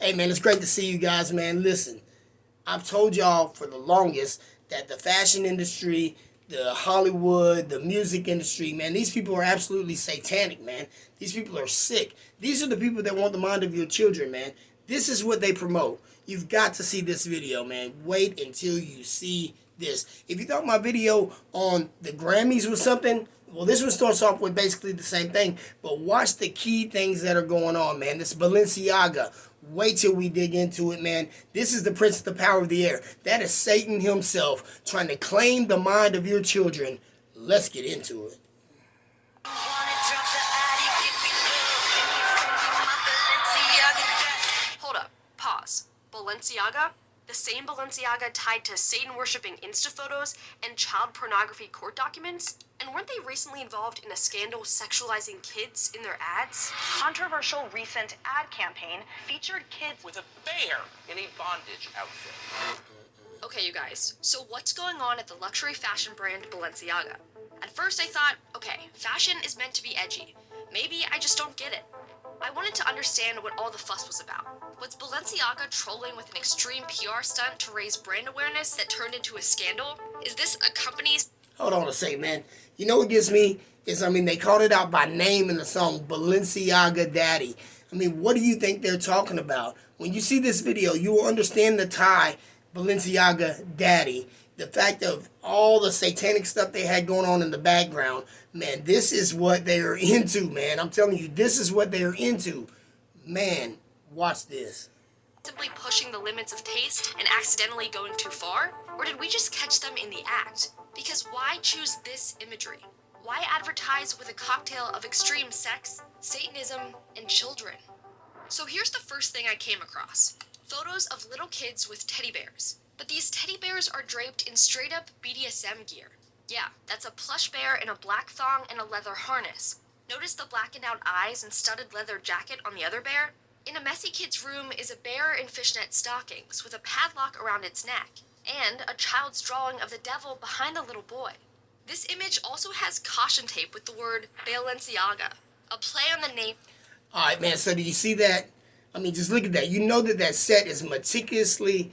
Hey man, it's great to see you guys, man. Listen, I've told y'all for the longest that the fashion industry, the Hollywood, the music industry, man, these people are absolutely satanic, man. These people are sick. These are the people that want the mind of your children, man. This is what they promote. You've got to see this video, man. Wait until you see this. If you thought my video on the Grammys was something, well, this one starts off with basically the same thing, but watch the key things that are going on, man. This Balenciaga. Wait till we dig into it, man. This is the prince of the power of the air. That is Satan himself trying to claim the mind of your children. Let's get into it. Hold up. Pause. Balenciaga? The same Balenciaga tied to Satan-worshipping Insta photos and child pornography court documents? And weren't they recently involved in a scandal sexualizing kids in their ads? Controversial recent ad campaign featured kids with a bear in a bondage outfit. Okay, you guys, so what's going on at the luxury fashion brand Balenciaga? At first I thought, okay, fashion is meant to be edgy. Maybe I just don't get it. I wanted to understand what all the fuss was about. Was Balenciaga trolling with an extreme PR stunt to raise brand awareness that turned into a scandal? Is this a company's... Hold on a second, man. You know what gets me is, they called it out by name in the song, Balenciaga Daddy. What do you think they're talking about? When you see this video, you will understand the tie, Balenciaga Daddy. The fact of all the satanic stuff they had going on in the background. Man, this is what they're into, man. I'm telling you, this is what they're into. Man, watch this. Simply pushing the limits of taste and accidentally going too far? Or did we just catch them in the act? Because why choose this imagery? Why advertise with a cocktail of extreme sex, Satanism, and children? So here's the first thing I came across. Photos of little kids with teddy bears. But these teddy bears are draped in straight-up BDSM gear. Yeah, that's a plush bear in a black thong and a leather harness. Notice the blackened-out eyes and studded leather jacket on the other bear? In a messy kid's room is a bear in fishnet stockings with a padlock around its neck, and a child's drawing of the devil behind the little boy. This image also has caution tape with the word Balenciaga, a play on the name. Alright, man, so do you see that? Just look at that. You know that set is meticulously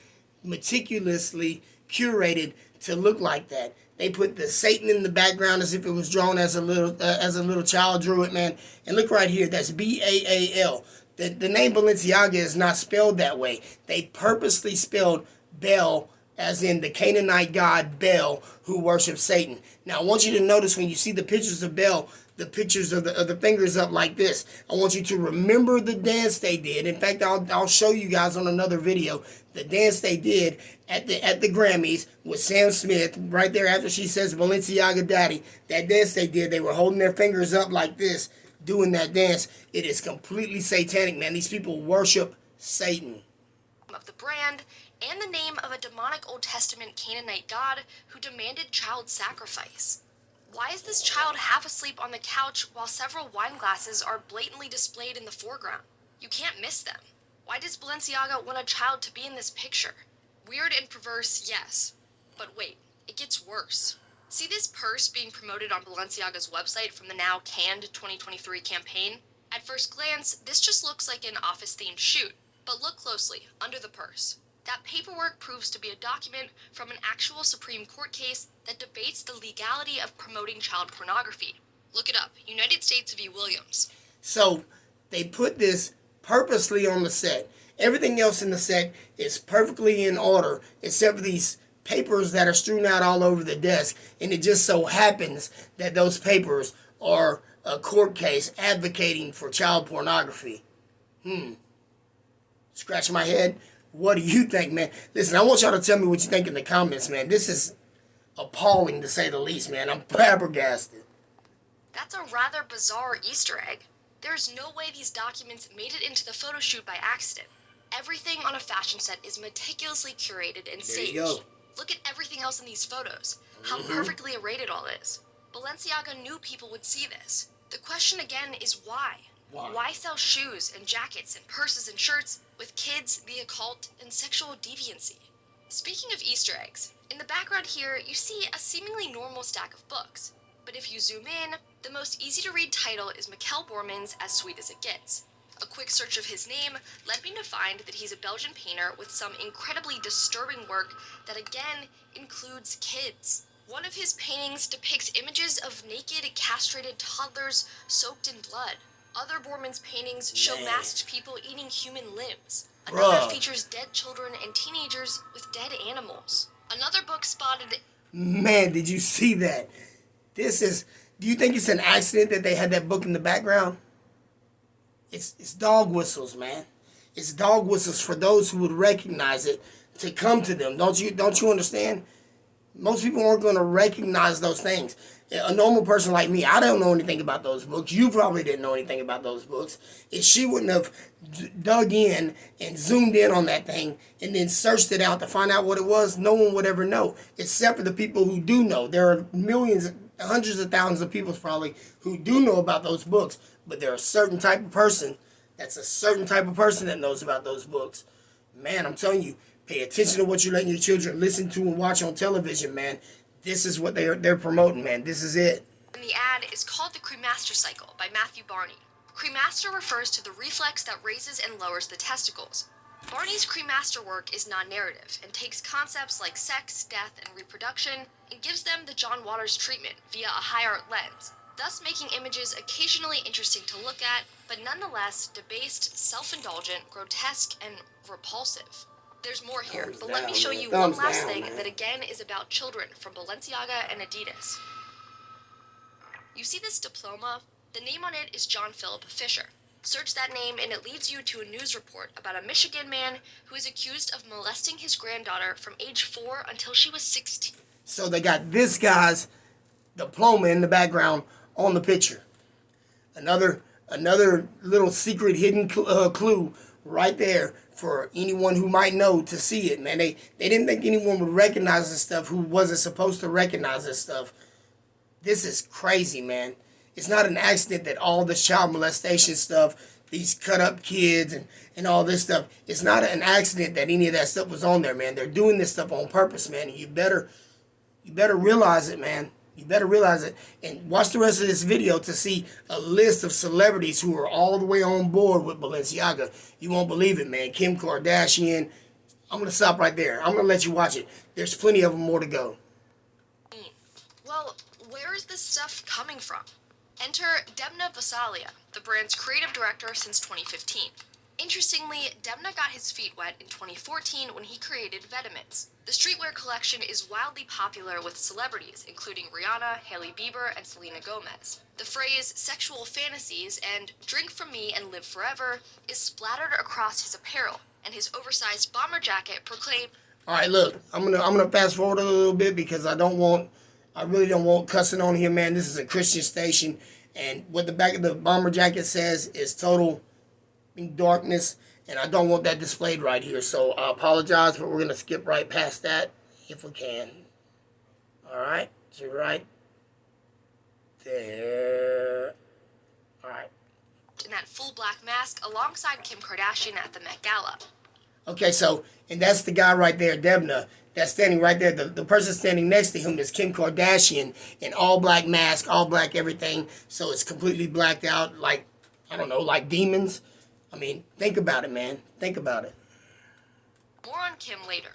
curated to look like that. They put the Satan in the background as if it was drawn as a little child drew it, man. And look right here, that's B-A-A-L. The name Balenciaga is not spelled that way. They purposely spelled Bel as in the Canaanite god Bel, who worships Satan. Now I want you to notice when you see the pictures of Bel, the pictures of the fingers up like this. I want you to remember the dance they did. In fact, I'll show you guys on another video the dance they did at the Grammys with Sam Smith right there after she says Balenciaga Daddy. That dance they did, they were holding their fingers up like this, doing that dance. It is completely satanic, man. These people worship Satan. Of the brand and the name of a demonic Old Testament Canaanite god who demanded child sacrifice. Why is this child half asleep on the couch while several wine glasses are blatantly displayed in the foreground? You can't miss them. Why does Balenciaga want a child to be in this picture? Weird and perverse, yes. But wait, it gets worse. See this purse being promoted on Balenciaga's website from the now canned 2023 campaign? At first glance, this just looks like an office-themed shoot. But look closely, under the purse. That paperwork proves to be a document from an actual Supreme Court case that debates the legality of promoting child pornography. Look it up, United States v. Williams. So, they put this purposely on the set. Everything else in the set is perfectly in order, except for these papers that are strewn out all over the desk. And it just so happens that those papers are a court case advocating for child pornography. Scratch my head. What do you think, man? Listen, I want y'all to tell me what you think in the comments, man. This is appalling, to say the least, man. I'm flabbergasted. That's a rather bizarre Easter egg. There's no way these documents made it into the photo shoot by accident. Everything on a fashion set is meticulously curated and staged. There you go. Look at everything else in these photos. How perfectly arrayed it all is. Balenciaga knew people would see this. The question again is why? Why sell shoes and jackets and purses and shirts with kids, the occult, and sexual deviancy? Speaking of Easter eggs, in the background here you see a seemingly normal stack of books. But if you zoom in, the most easy to read title is Mikkel Borman's As Sweet as It Gets, A quick search of his name led me to find that he's a Belgian painter with some incredibly disturbing work that again includes kids. One of his paintings depicts images of naked, castrated toddlers soaked in blood. Other Borman's paintings show masked people eating human limbs. Another features dead children and teenagers with dead animals. Another book spotted... Man, did you see that? Do you think it's an accident that they had that book in the background? It's dog whistles, man. It's dog whistles for those who would recognize it to come to them. Don't you understand? Most people aren't going to recognize those things. A normal person like me, I don't know anything about those books. You probably didn't know anything about those books. If she wouldn't have dug in and zoomed in on that thing and then searched it out to find out what it was, no one would ever know, except for the people who do know. There are millions, hundreds of thousands of people probably who do know about those books, but there are a certain type of person, that's a certain type of person that knows about those books. Man, I'm telling you, pay attention to what you're letting your children listen to and watch on television, man. This is what they're promoting, man. This is it. And the ad is called the Cremaster Cycle by Matthew Barney. Cremaster refers to the reflex that raises and lowers the testicles. Barney's cremaster work is non-narrative and takes concepts like sex, death, and reproduction and gives them the John Waters treatment via a high art lens, thus making images occasionally interesting to look at, but nonetheless debased, self-indulgent, grotesque, and repulsive. There's more here, but let me show you one last thing that again is about children from Balenciaga and Adidas. You see this diploma? The name on it is John Philip Fisher. Search that name and it leads you to a news report about a Michigan man who is accused of molesting his granddaughter from age 4 until she was 16. So they got this guy's diploma in the background on the picture. Another little secret hidden clue right there for anyone who might know to see it, man. They didn't think anyone would recognize this stuff who wasn't supposed to recognize this stuff. This is crazy, man. It's not an accident that all this child molestation stuff, these cut up kids and all this stuff, it's not an accident that any of that stuff was on there, man. They're doing this stuff on purpose, man. And you better realize it, man. You better realize it. And watch the rest of this video to see a list of celebrities who are all the way on board with Balenciaga. You won't believe it, man. Kim Kardashian. I'm going to stop right there. I'm going to let you watch it. There's plenty of them more to go. Well, where is this stuff coming from? Enter Demna Vasalia, the brand's creative director since 2015. Interestingly, Demna got his feet wet in 2014 when he created Vetements. The streetwear collection is wildly popular with celebrities, including Rihanna, Hailey Bieber, and Selena Gomez. The phrase sexual fantasies and drink from me and live forever is splattered across his apparel, and his oversized bomber jacket proclaimed... Alright, look, I'm gonna fast forward a little bit because I really don't want cussing on here, man. This is a Christian station, and what the back of the bomber jacket says is total darkness, and I don't want that displayed right here, so I apologize, but we're going to skip right past that if we can. Alright, so right there. Alright. In that full black mask alongside Kim Kardashian at the Met Gala. Okay, so, and that's the guy right there, Demna, that's standing right there. The person standing next to him is Kim Kardashian in all black mask, all black everything, so it's completely blacked out like, I don't know, like demons. I mean, think about it, man. Think about it. More on Kim later.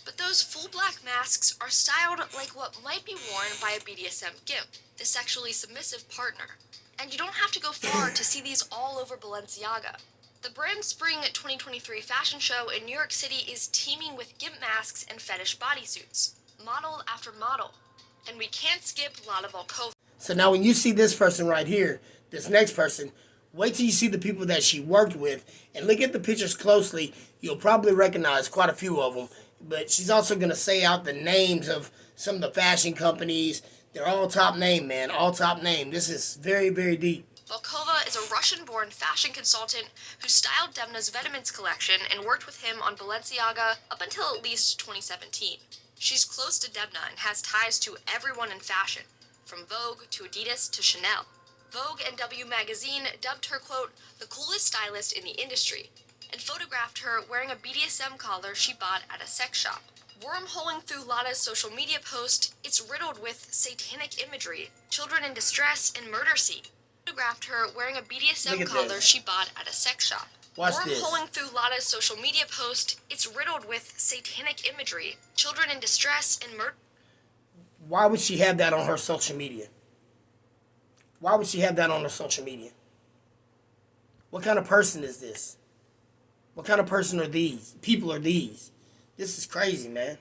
But those full black masks are styled like what might be worn by a BDSM gimp, the sexually submissive partner. And you don't have to go far to see these all over Balenciaga. The brand's spring 2023 fashion show in New York City is teeming with gimp masks and fetish bodysuits, model after model. And we can't skip Lana Volkova. So now when you see this person right here, this next person, wait till you see the people that she worked with and look at the pictures closely. You'll probably recognize quite a few of them. But she's also going to say out the names of some of the fashion companies. They're all top name, man. All top name. This is very, very deep. Volkova is a Russian-born fashion consultant who styled Demna's Vetements collection and worked with him on Balenciaga up until at least 2017. She's close to Demna and has ties to everyone in fashion, from Vogue to Adidas to Chanel. Vogue and W Magazine dubbed her, quote, the coolest stylist in the industry, and photographed her wearing a BDSM collar she bought at a sex shop. Wormholing through Lana's social media post, it's riddled with satanic imagery, children in distress, and murder scene. photographed her wearing a Look BDSM at collar this. she bought at a sex shop. Watch this. Wormholing through Lana's social media post, it's riddled with satanic imagery, children in distress, and murder. Why would she have that on her social media? Why would she have that on her social media? What kind of person is this? What kind of person are these? People are these? This is crazy, man.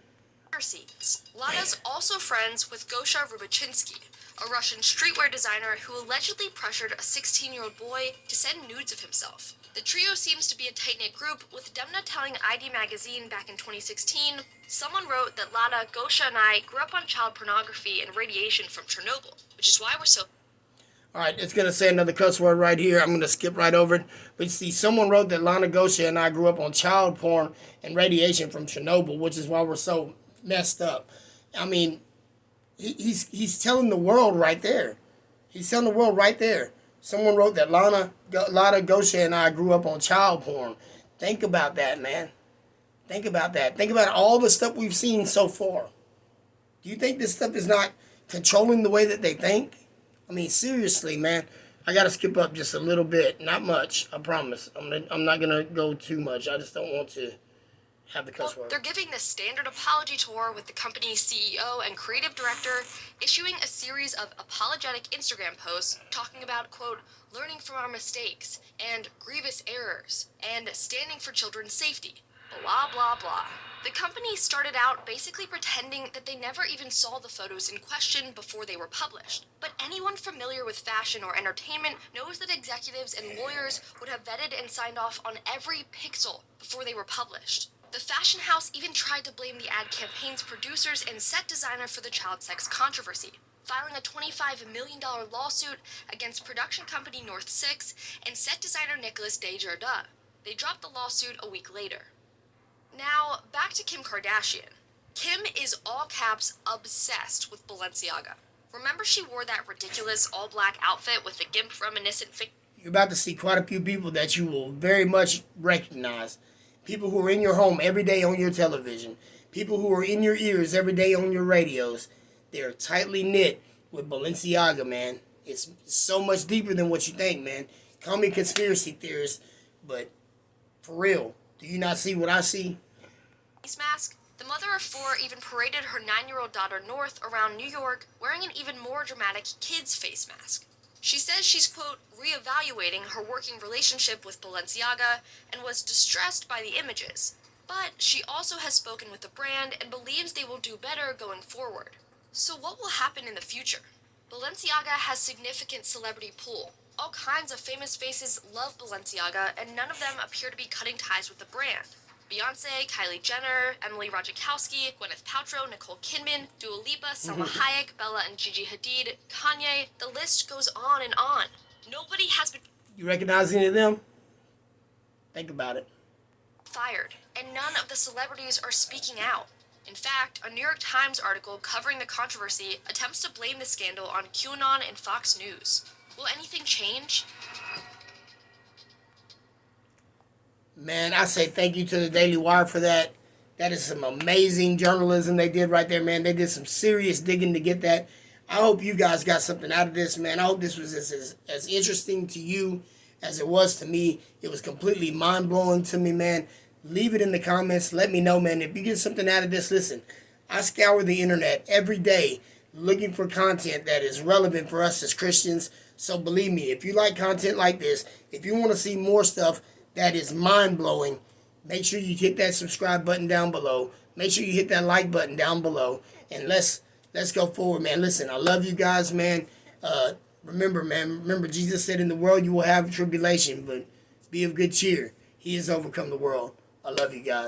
Scenes. Lana's also friends with Gosha Rubachinsky, a Russian streetwear designer who allegedly pressured a 16-year-old boy to send nudes of himself. The trio seems to be a tight-knit group, with Demna telling ID Magazine back in 2016, someone wrote that Lana, Gosha, and I grew up on child pornography and radiation from Chernobyl, which is why we're so... All right, it's going to say another cuss word right here. I'm going to skip right over it. But you see, someone wrote that Lana Gosha and I grew up on child porn and radiation from Chernobyl, which is why we're so messed up. I mean, he's telling the world right there. He's telling the world right there. Someone wrote that Lana Gosha and I grew up on child porn. Think about that, man. Think about that. Think about all the stuff we've seen so far. Do you think this stuff is not controlling the way that they think? I mean, seriously, man. I got to skip up just a little bit. Not much, I promise. I'm not going to go too much. I just don't want to have the cuss word. They're giving the standard apology tour, with the company's CEO and creative director issuing a series of apologetic Instagram posts talking about, quote, learning from our mistakes and grievous errors and standing for children's safety. Blah, blah, blah. The company started out basically pretending that they never even saw the photos in question before they were published. But anyone familiar with fashion or entertainment knows that executives and lawyers would have vetted and signed off on every pixel before they were published. The fashion house even tried to blame the ad campaign's producers and set designer for the child sex controversy, filing a $25 million lawsuit against production company North 6 and set designer Nicolas Desjardins. They dropped the lawsuit a week later. Now, back to Kim Kardashian. Kim is all caps obsessed with Balenciaga. Remember she wore that ridiculous all-black outfit with the GIMP reminiscent figure? You're about to see quite a few people that you will very much recognize. People who are in your home every day on your television. People who are in your ears every day on your radios. They're tightly knit with Balenciaga, man. It's so much deeper than what you think, man. Call me conspiracy theorist, but for real, do you not see what I see? Face mask. The mother of four even paraded her 9-year-old daughter North around New York wearing an even more dramatic kid's face mask. She says she's, quote, reevaluating her working relationship with Balenciaga and was distressed by the images. But she also has spoken with the brand and believes they will do better going forward. So what will happen in the future? Balenciaga has significant celebrity pull. All kinds of famous faces love Balenciaga, and none of them appear to be cutting ties with the brand. Beyonce, Kylie Jenner, Emily Ratajkowski, Gwyneth Paltrow, Nicole Kidman, Dua Lipa, Salma Hayek, Bella and Gigi Hadid, Kanye, the list goes on and on. Nobody has been You recognize any of them? Think about it. fired, and none of the celebrities are speaking out. In fact, a New York Times article covering the controversy attempts to blame the scandal on QAnon and Fox News. Will anything change? Man, I say thank you to the Daily Wire for that. That is some amazing journalism they did right there, man. They did some serious digging to get that. I hope you guys got something out of this, man. I hope this was as interesting to you as it was to me. It was completely mind-blowing to me, man. Leave it in the comments. Let me know, man. If you get something out of this, listen. I scour the internet every day looking for content that is relevant for us as Christians. So believe me, if you like content like this, if you want to see more stuff that is mind-blowing, make sure you hit that subscribe button down below. Make sure you hit that like button down below. And let's go forward, man. Listen, I love you guys, man. Remember, Jesus said in the world you will have tribulation, but be of good cheer. He has overcome the world. I love you guys.